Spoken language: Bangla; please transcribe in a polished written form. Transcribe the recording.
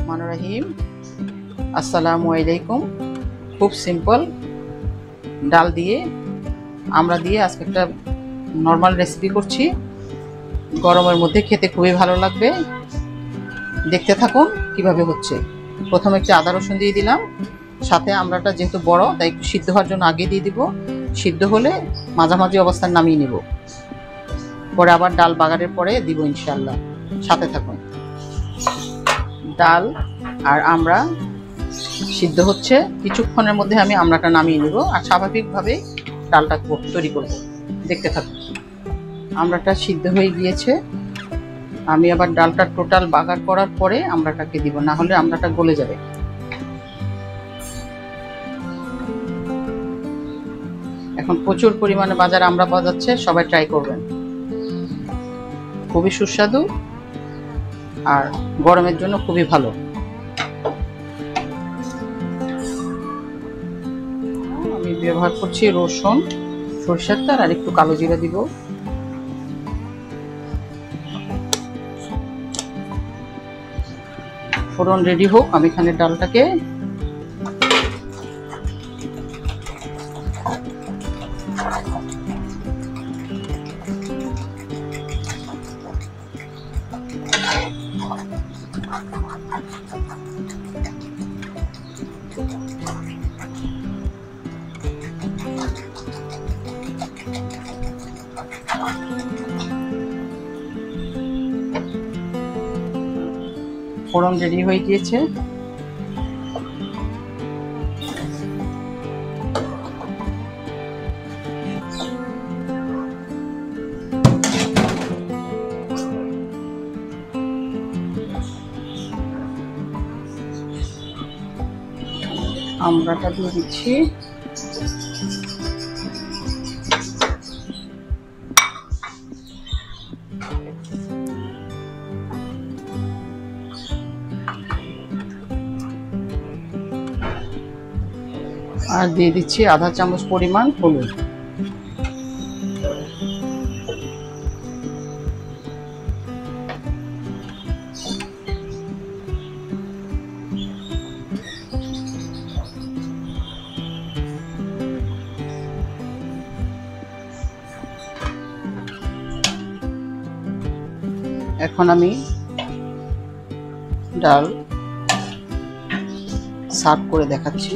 রহমানির রহিম। আসসালামু আলাইকুম। খুব সিম্পল ডাল দিয়ে আমরা দিয়ে আজকে একটা নর্মাল রেসিপি করছি। গরমের মধ্যে খেতে খুবই ভালো লাগবে। দেখতে থাকুন কিভাবে হচ্ছে। প্রথমে একটু আদা রসুন দিয়ে দিলাম, সাথে আমড়াটা যেহেতু বড় তাই একটু সিদ্ধ হওয়ার জন্য আগে দিয়ে দিব। সিদ্ধ হলে মাঝামাঝি অবস্থায় নামিয়ে নেব, পরে আবার ডাল বাগারের পরে দিব ইনশাআল্লাহ। সাথে থাকুন। ডাল আর আমড়া সিদ্ধ হচ্ছে, কিছুক্ষণের মধ্যে আমি আমড়াটা নামিয়ে নেব আর স্বাভাবিকভাবে ডালটা তৈরি করব। দেখতে থাকুন। আমড়াটা সিদ্ধ হয়ে গিয়েছে, আমি আবার ডালটা টোটাল বাগার করার পরে আমড়াটাকে দিব, না হলে আমড়াটা গলে যাবে। এখন প্রচুর পরিমাণে বাজারে আমড়া পাওয়া যাচ্ছে, সবাই ট্রাই করবেন। খুবই সুস্বাদু আর গরমের জন্য খুবই ভালো। আমি ব্যবহার করছি রসুন, সরষের তেল আর একটু কালো জিরা দিব। ফোড়ন রেডি হোক, আমি এখানে ডালটাকে ফোড়ন রেডি হয়ে গিয়েছে। আমড়াটা দিয়ে দিচ্ছি। আর দিয়ে দিচ্ছি আধা চামচ পরিমাণ হলুদ। এখন আমি ডাল সার্ভ করে দেখাচ্ছি।